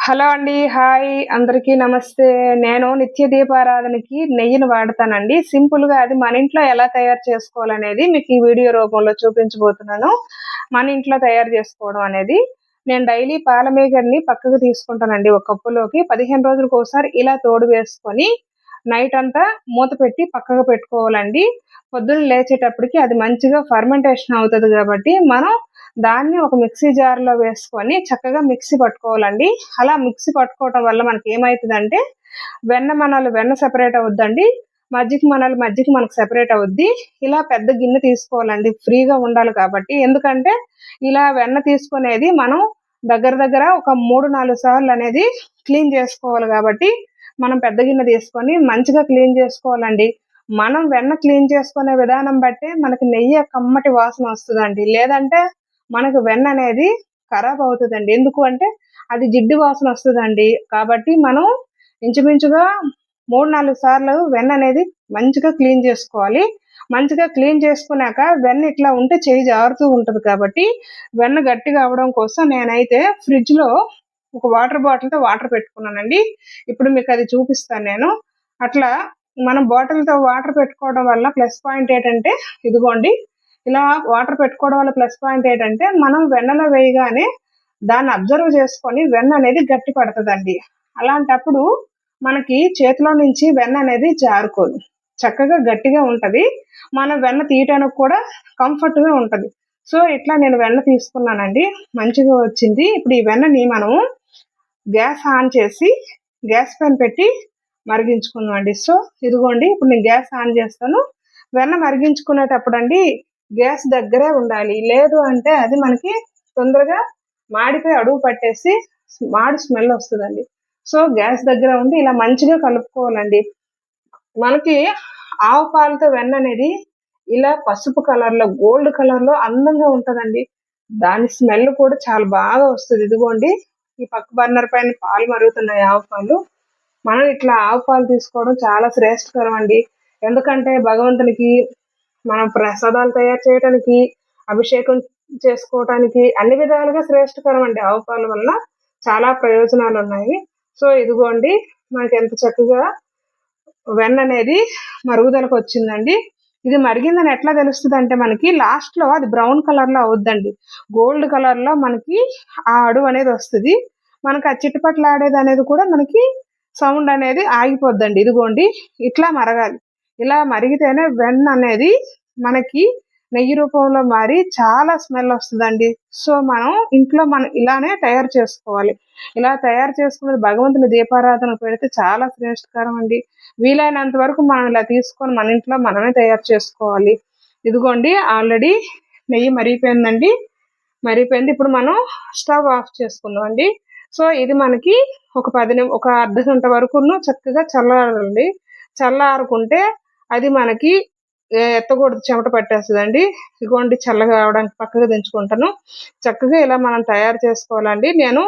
Hello అండి. Hi అందరికీ నమస్తే. నేను నిత్య దీపారాధనకి నెయ్యిని వాడతానండి. సింపుల్‌గా అది మన ఇంట్లో ఎలా తయారు చేసుకోవాలనేది మీకు ఈ వీడియో రూపంలో చూపించబోతున్నాను. మన ఇంట్లో తయారు చేసుకోవడం అనేది. నేను డైలీ పాల మీగడని పక్కకు తీసుకుంటానండి ఒక కప్పులోకి. 15 రోజులకోసారి ఇలా తోడు వేసుకొని నైట్ అంతా మూత పెట్టి పక్కకు పెట్టుకోవాలండి. పొద్దున్న లేచేటప్పటికి అది మంచిగా ఫర్మెంటేషన్ అవుతది కాబట్టి మనం దాన్ని ఒక మిక్సీ జార్‌లో వేసుకొని చక్కగా మిక్సీ పట్టుకోవాలండి. అలా మిక్సీ పట్టుకోవటం వల్ల మనకేమైతదంటే వెన్న సెపరేట్ అవుద్దండి. మజ్జిగ మనకు సెపరేట్ అవుద్ది. ఇలా పెద్ద గిన్నె తీసుకోవాలండి. ఫ్రీగా ఉండాలి కాబట్టి. ఎందుకంటే ఇలా వెన్న తీసుకునేది మనం దగ్గర దగ్గర ఒక 3, 4 సార్లనేది క్లీన్ చేసుకోవాలి కాబట్టి మనం పెద్ద గిన్నె తీసుకొని మంచిగా క్లీన్ చేసుకోవాలండి. మనం వెన్న క్లీన్ చేసుకునే విధానం బట్టే మనకి నెయ్యి కమ్మటి వాసన వస్తదండి. లేదంటే మనకు వెన్న అనేది ఖరాబ్ అవుతదండి. ఎందుకు అంటే అది జిడ్డు వాసన వస్తదండి. కాబట్టి మనం ఇంచుమించుగా 3, 4 సార్లు వెన్న అనేది మంచిగా క్లీన్ చేసుకోవాలి. మంచిగా క్లీన్ చేసుకున్నాక వెన్న ఇట్లా ఉంటే చెయ్యి జారుతూ ఉంటది కాబట్టి వెన్న గట్టిగా అవ్వడం కోసం నేనైతే ఫ్రిడ్జ్‌లో ఒక వాటర్ బాటిల్‌తో వాటర్ పెట్టుకున్నానండి. ఇప్పుడు మీకది చూపిస్తాను నేను. అట్లా మనం బాటిల్‌తో వాటర్ పెట్టుకోవడం వల్ల ప్లస్ పాయింట్ ఏంటంటే ఇదిగోండి. ఇలా వాటర్ పెట్టుకోవడం వల్ల ప్లస్ పాయింట్ ఏంటంటే మనం వెన్నలో వేయగానే దాన్ని అబ్జర్వ్ చేసుకొని వెన్న అనేది గట్టి పడతదండి. అలాంటప్పుడు మనకి చేతిలో నుంచి వెన్న అనేది జారుకోదు. చక్కగా గట్టిగా ఉంటది. మనం వెన్న తీయటానికి కూడా కంఫర్ట్‌గా ఉంటది. సో, ఇట్లా నేను వెన్న తీసుకున్నానండి. మంచిగా వచ్చింది. ఇప్పుడు ఈ వెన్నని మనము గ్యాస్ ఆన్ చేసి గ్యాస్ పైన పెట్టి మరిగించుకుందామండి. సో, ఇదిగోండి ఇప్పుడు నేను గ్యాస్ ఆన్ చేస్తాను. వెన్న మరిగించుకునేటప్పుడండి గ్యాస్ దగ్గరే ఉండాలి. లేదు అంటే అది మనకి తొందరగా మాడిపోయి అడుగు పట్టేసి మాడి స్మెల్ వస్తదండి. సో, గ్యాస్ దగ్గర ఉండి ఇలా మంచిగా కలుపుకోవాలండి. మనకి ఆవు పాలతో వెన్న అనేది ఇలా పసుపు కలర్‌లో, గోల్డ్ కలర్‌లో అందంగా ఉంటదండి. దాని స్మెల్ కూడా చాలా బాగా వస్తది. ఇదిగోండి ఈ పక్క బర్నర్ పైన పాలు మరుగుతున్నాయి ఆవు పాలు. మనం ఇట్లా ఆవు పాలు తీసుకోవడం చాలా శ్రేష్టకరం అండి. ఎందుకంటే భగవంతునికి మనం ప్రసాదాలు తయారు చేయటానికి, అభిషేకం చేసుకోవటానికి అన్ని విధాలుగా శ్రేష్టకరం అండి ఆవు పాల వల్ల. చాలా ప్రయోజనాలున్నాయి. సో, ఇదిగోండి మనకెంత చక్కగా వెన్ననేది మరుగుదలకొచ్చిందండి. ఇది మరిగిందని ఎట్లా తెలుస్తదంటే మనకి లాస్ట్‌లో అది బ్రౌన్ కలర్‌లో అవుద్దండి. గోల్డ్ కలర్‌లో మనకి ఆ అడువు అనేది వస్తది. మనకు ఆ చిటపటలాడేదనేది కూడా మనకి సౌండ్ అనేది ఆగిపోద్దండి. ఇదిగోండి ఇట్లా మరగాలి. ఇలా మరిగితేనే వెన్న అనేది మనకి నెయ్యి రూపంలో మారి చాలా స్మెల్ వస్తదండి. సో, మనం ఇలానే తయారు చేసుకోవాలి. ఇలా తయారు చేసుకున్నది భగవంతుని దీపారాధనకు పెడితే చాలా శ్రేష్టకరం అండి. వీలైనంత వరకు మనం ఇలా తీసుకొని మన ఇంట్లో మనమే తయారు చేసుకోవాలి. ఇదిగోండి ఆల్రెడీ నెయ్యి మరిగిపోయిందండి. మరిగిపోయింది. ఇప్పుడు మనం స్టవ్ ఆఫ్ చేసుకుందామండి. సో, ఇది మనకి ఒక అర్ధగంట వరకును చక్కగా చల్లారాలండి. చల్లారకుంటే అది మనకి ఎత్తకూడదు, చెమట పట్టేస్తదండి. ఇదిగోండి చల్లగా అవడానికి పక్కకు దించుకుంటాను. చక్కగా ఇలా మనం తయారు చేసుకోవాలండి. నేను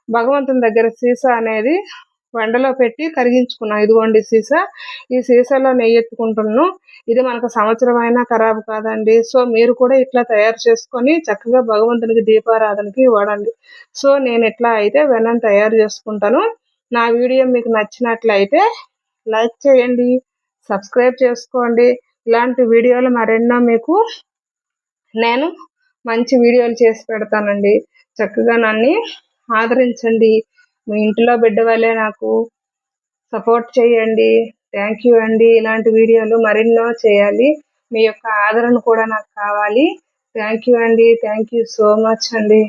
భగవంతుని దగ్గర సీసా అనేది ఎండలో పెట్టి కరిగించుకున్నా. ఇదిగోండి సీసా. ఈ సీసాలో నెయ్యెత్తుకుంటున్నాను. ఇది మనకు సంవత్సరమైనా ఖరాబు కాదండి. సో, మీరు కూడా ఇట్లా తయారు చేసుకొని చక్కగా భగవంతునికి దీపారాధనకి వాడండి. సో, నేనిట్లా అయితే వెన్నని తయారు చేసుకుంటాను. నా వీడియో మీకు నచ్చినట్లయితే లైక్ చేయండి, సబ్స్క్రైబ్ చేసుకోండి. ఇలాంటి వీడియోలు మరెన్నో మీకు నేను మంచి వీడియోలు చేసి పెడతానండి. చక్కగా నన్ను ఆదరించండి. మీ ఇంటిలో బిడ్డ వలె నాకు సపోర్ట్ చేయండి. థ్యాంక్ యూ అండి. ఇలాంటి వీడియోలు మరెన్నో చేయాలి. మీ యొక్క ఆదరణ కూడా నాకు కావాలి. థ్యాంక్ యూ అండి. థ్యాంక్ యూ సో మచ్ అండి.